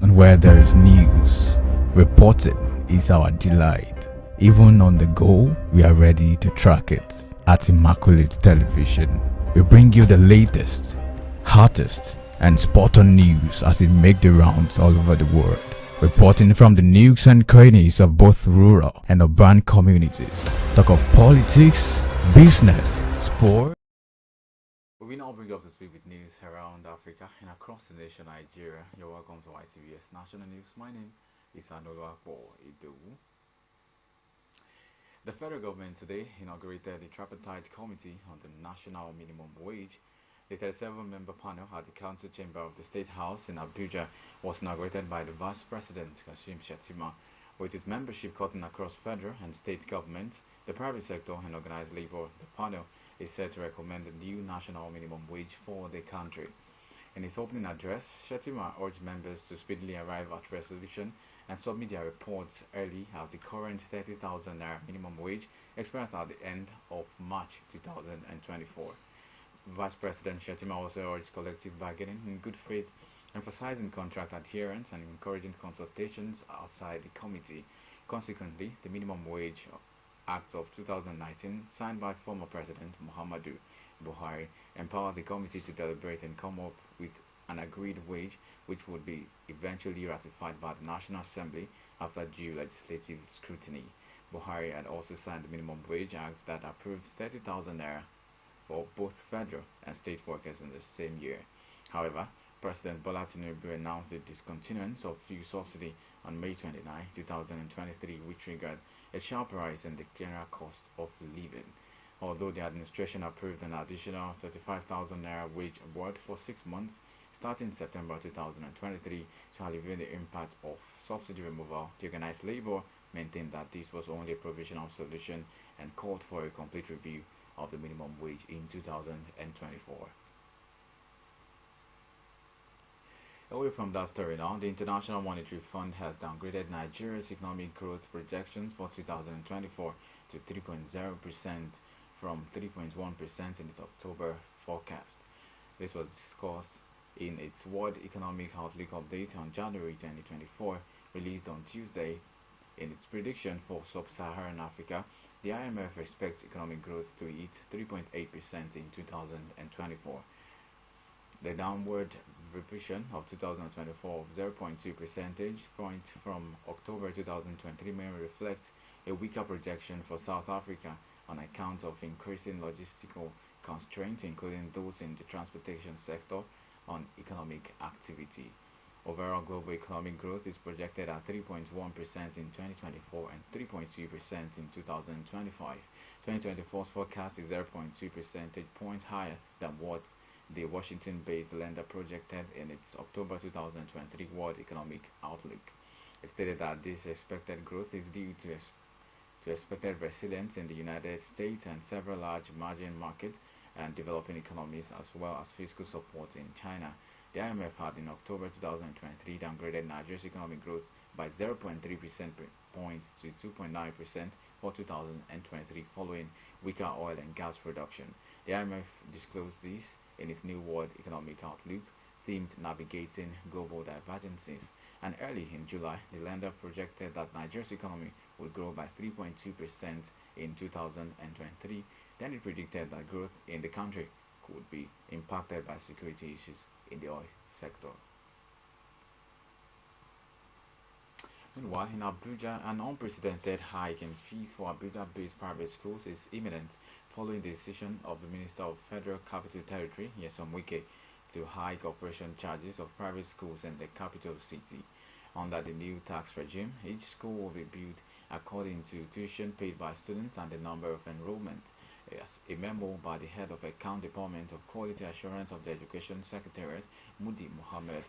And where there is news, reporting is our delight. Even on the go, we are ready to track it. At Immaculate Television, we bring you the latest, hottest, and spot-on news as it make the rounds all over the world. Reporting from the nooks and crannies of both rural and urban communities. Talk of politics, business, sport. We now bring up to speak with news around Africa and across the nation Nigeria. You're welcome to YTVS National News. My name is Anoluwapo Idowu. The federal government today inaugurated the tripartite committee on the national minimum wage. The 37-member panel at the council chamber of the State House in Abuja was inaugurated by the Vice President Kashim Shettima. With its membership cutting across federal and state government, the private sector and organized labor, the panel is set to recommend the new national minimum wage for the country. In his opening address, Shettima urged members to speedily arrive at resolution and submit their reports early as the current 30,000 naira minimum wage expires at the end of March 2024. Vice President Shettima also urged collective bargaining in good faith, emphasizing contract adherence and encouraging consultations outside the committee. Consequently, the Minimum Wage Act of 2019, signed by former President Muhammadu Buhari, empowers the committee to deliberate and come up with an agreed wage which would be eventually ratified by the National Assembly after due legislative scrutiny. Buhari had also signed the Minimum Wage Act that approved 30,000 naira for both federal and state workers in the same year. However, President Bola Tinubu announced the discontinuance of fuel subsidy on May 29, 2023, which triggered a sharp rise in the general cost of living. Although the administration approved an additional 35,000 naira wage award for 6 months, starting September 2023, to alleviate the impact of subsidy removal, the organized labor maintained that this was only a provisional solution and called for a complete review of the minimum wage in 2024. Away from that story now, the International Monetary Fund has downgraded Nigeria's economic growth projections for 2024 to 3.0% from 3.1% in its October forecast. This was discussed in its World Economic Outlook update on January 2024, released on Tuesday. In its prediction for sub-Saharan Africa, the IMF expects economic growth to hit 3.8% in 2024. The downward revision of 2024 of 0.2 percentage points from October 2023 mainly reflects a weaker projection for South Africa on account of increasing logistical constraints, including those in the transportation sector, on economic activity. Overall global economic growth is projected at 3.1% in 2024 and 3.2% in 2025. 2024's forecast is 0.2 percentage points higher than what the Washington-based lender projected in its October 2023 World Economic Outlook. It stated that this expected growth is due to expected resilience in the United States and several large emerging markets and developing economies, as well as fiscal support in China. The IMF had in October 2023 downgraded Nigeria's economic growth by 0.3 percentage points to 2.9% for 2023 following weaker oil and gas production. The IMF disclosed this in its new World Economic Outlook themed Navigating Global Divergences. And early in July, the lender projected that Nigeria's economy would grow by 3.2% in 2023. Then it predicted that growth in the country could be impacted by security issues in the oil sector. Meanwhile, in Abuja, an unprecedented hike in fees for Abuja-based private schools is imminent following the decision of the Minister of Federal Capital Territory, Nyesom Wike, to hike operation charges of private schools in the capital city. Under the new tax regime, each school will be billed according to tuition paid by students and the number of enrollment. Yes, a memo by the head of Account Department of Quality Assurance of the Education Secretariat, Mudi Mohammed,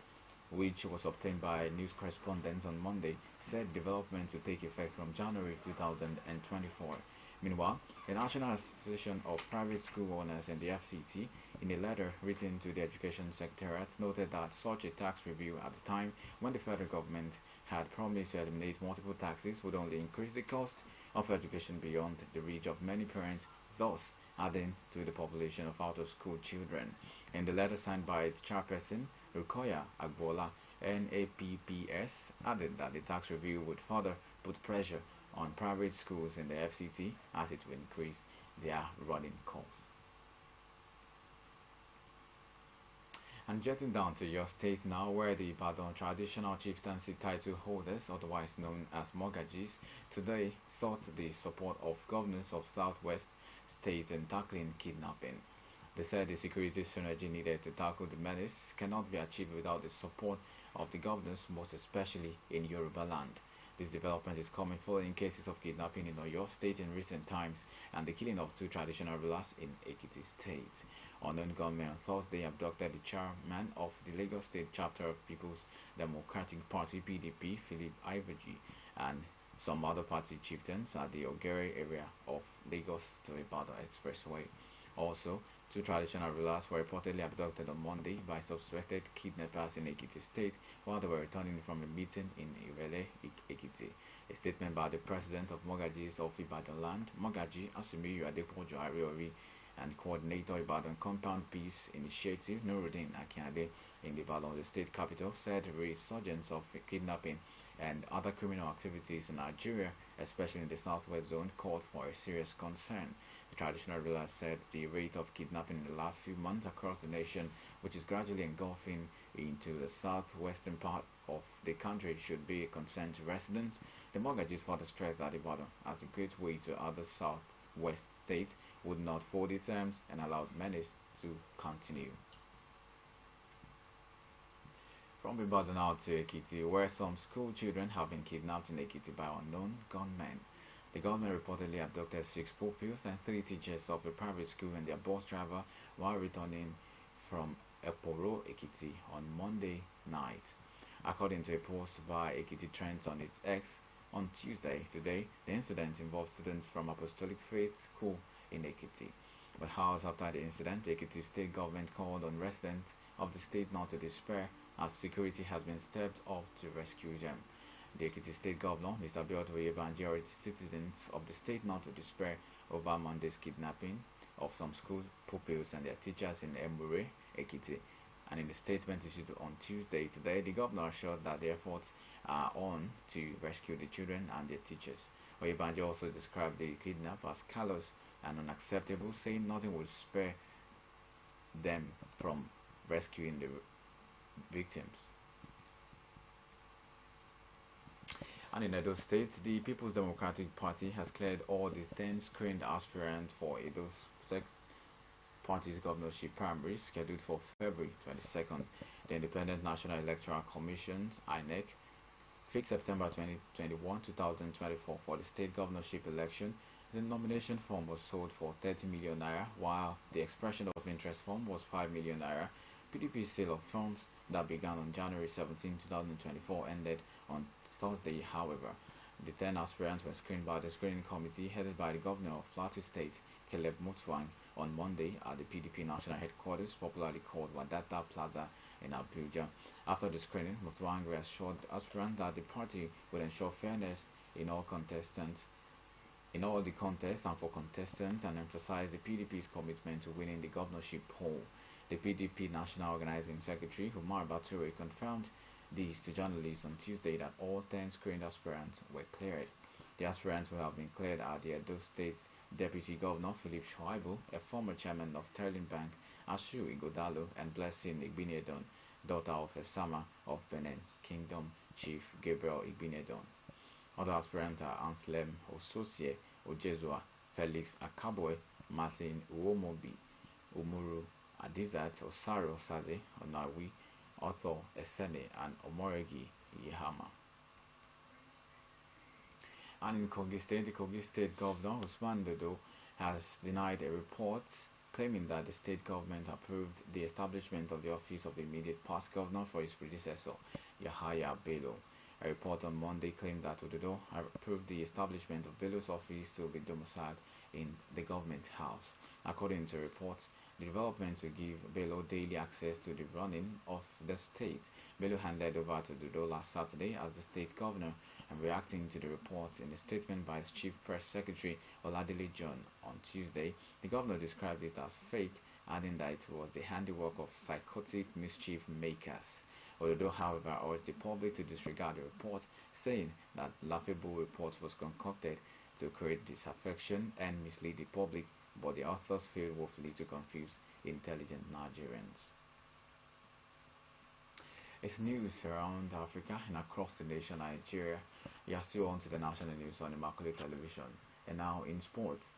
which was obtained by news correspondents on Monday, said developments will take effect from January 2024. Meanwhile, the National Association of Private School Owners and the FCT, in a letter written to the Education Secretariat, noted that such a tax review at the time when the federal government had promised to eliminate multiple taxes would only increase the cost of education beyond the reach of many parents, thus adding to the population of out-of-school children. In the letter signed by its chairperson, Rukoya Agbola, NAPPS, added that the tax review would further put pressure on private schools in the FCT as it will increase their running costs. And jetting down to your state now, where the Ibadan traditional chieftaincy title holders, otherwise known as Mogajis, today sought the support of governors of Southwest states in tackling kidnapping. They said the security synergy needed to tackle the menace cannot be achieved without the support of the governors, most especially in Yoruba land. This development is coming following cases of kidnapping in Oyo State in recent times and the killing of two traditional rulers in Ekiti State. Unknown gunmen on Thursday abducted the chairman of the Lagos State chapter of People's Democratic Party (PDP), Philip Ivoji, and some other party chieftains at the Ogere area of Lagos to Ibadan Expressway. Also, two traditional rulers were reportedly abducted on Monday by suspected kidnappers in Ekiti State while they were returning from a meeting in Irele, Ekiti. A statement by the president of Mogajis of Ibadan Land, Mogaji Asimiyu Adepojo Ariori, and coordinator Ibadan Compound Peace Initiative Nuruddin Akiade in Ibadan, the state capital, said the resurgence of kidnapping and other criminal activities in Nigeria, especially in the southwest zone, called for a serious concern. The traditional ruler said the rate of kidnapping in the last few months across the nation, which is gradually engulfing into the southwestern part of the country, should be a concern to residents. The Mogajis further stressed that Ibadan, as a great way to other southwest states, would not fold its arms and allow menace to continue. From Ibadan now to Ekiti, where some school children have been kidnapped in Ekiti by unknown gunmen. The government reportedly abducted 6 pupils and 3 teachers of a private school and their bus driver while returning from Eporo, Ekiti on Monday night. According to a post by Ekiti Trends on its X on Tuesday, today, the incident involved students from Apostolic Faith School in Ekiti. But hours after the incident, the Ekiti state government called on residents of the state not to despair as security has been stepped up to rescue them. The Ekiti State Governor, Mr. Biodun Oyèbánjí, urged citizens of the state not to despair over Monday's kidnapping of some school pupils and their teachers in Embure, Ekiti. And in a statement issued on Tuesday today, the governor assured that the efforts are on to rescue the children and their teachers. Oyèbánjí also described the kidnap as callous and unacceptable, saying nothing would spare them from rescuing the victims. And in Edo State, the People's Democratic Party has cleared all the 10 screened aspirants for Edo's party's governorship primary scheduled for February 22nd. The Independent National Electoral Commission (INEC) fixed September 2021, 2024 for the state governorship election. The nomination form was sold for 30 million naira, while the expression of interest form was 5 million naira. PDP's sale of forms that began on January 17, 2024 ended on Thursday. However, the 10 aspirants were screened by the screening committee headed by the governor of Plateau State, Caleb Mutfwang, on Monday at the PDP national headquarters, popularly called Wadata Plaza in Abuja. After the screening, Mutfwang reassured aspirants that the party would ensure fairness in all the contests and for contestants, and emphasized the PDP's commitment to winning the governorship poll. The PDP National Organizing Secretary, Umar Bature, confirmed these to journalists on Tuesday that all 10 screened aspirants were cleared. The aspirants who have been cleared are the Edo State's Deputy Governor Philip Shuaibu, a former chairman of Sterling Bank, Ashu Igodalo, and Blessing Igbinedon, daughter of Esama of Benin Kingdom Chief Gabriel Igbinedon. Other aspirants are Anselm Ososie Ojezua, Felix Akabwe, Martin Uomobi, Umuru Adizat Osaro Saze Onawi, Otho Esene, and Omoregi Yehama. And in Kogi State, the Kogi State Governor Usman Dodo has denied a report claiming that the state government approved the establishment of the office of immediate past governor for his predecessor, Yahaya Bello. A report on Monday claimed that Ododo approved the establishment of Bello's office to be domiciled in the government house. According to reports, the development will give Bello daily access to the running of the state. Bello handed over to Dodo last Saturday as the state governor, and reacting to the reports in a statement by his chief press secretary Oladele John on Tuesday, the governor described it as fake adding that it was the handiwork of psychotic mischief makers. Ododo, however, urged the public to disregard the report, saying that laughable report was concocted to create disaffection and mislead the public, but the authors failed woefully to confuse intelligent Nigerians. It's news around Africa and across the nation Nigeria. You are still on to the national news on Immaculate Television. And now in sports.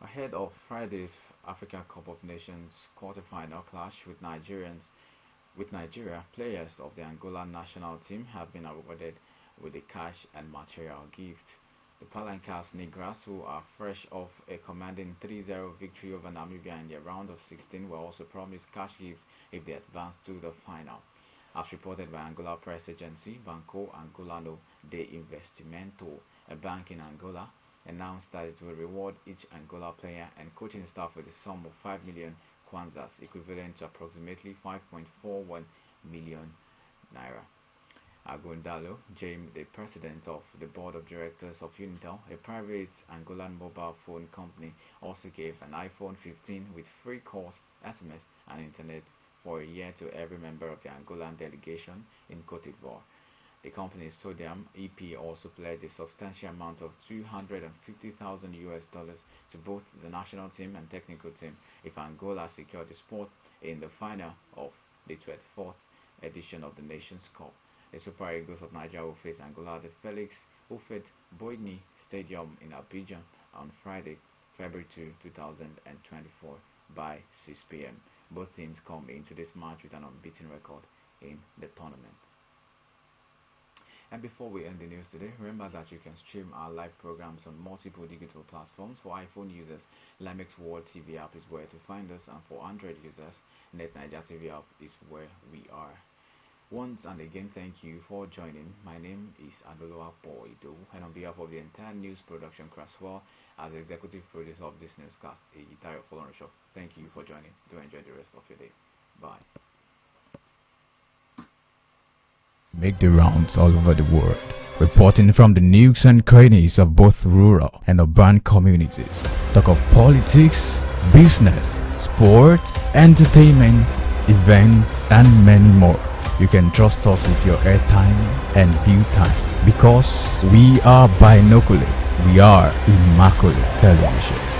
Ahead of Friday's Africa Cup of Nations quarter-final clash with Nigeria, players of the Angola national team have been awarded with a cash and material gift. The Palancas Negras, who are fresh off a commanding 3-0 victory over Namibia in the round of 16, were also promised cash gifts if they advance to the final. As reported by Angola press agency Banco Angolano de Investimento, a bank in Angola, announced that it will reward each Angola player and coaching staff with a sum of 5 million kwanzas, equivalent to approximately 5.41 million naira. Agundalo James, the president of the board of directors of Unitel, a private Angolan mobile phone company, also gave an iPhone 15 with free calls, SMS, and internet for a year to every member of the Angolan delegation in Cote d'Ivoire. The company's Sodium EP also pledged a substantial amount of $250,000 to both the national team and technical team if Angola secured the spot in the final of the 24th edition of the Nations Cup. The Super Eagles of Nigeria will face Angola at the Felix Houphouët-Boigny Stadium in Abidjan on Friday, February 2, 2024 by 6 p.m. Both teams come into this match with an unbeaten record in the tournament. And before we end the news today, remember that you can stream our live programs on multiple digital platforms. For iPhone users, Limex World TV app is where to find us, and for Android users, NetNiger TV app is where we are. Once and again, thank you for joining. My name is Adoloa Boido, and on behalf of the entire news production crew as well as executive producer of this newscast, Itayo Folorunsho, thank you for joining. Do enjoy the rest of your day. Bye. Make the rounds all over the world, reporting from the nooks and crannies of both rural and urban communities. Talk of politics, business, sports, entertainment, events, and many more. You can trust us with your airtime and view time, because we are binoculate. We are Immaculate Television.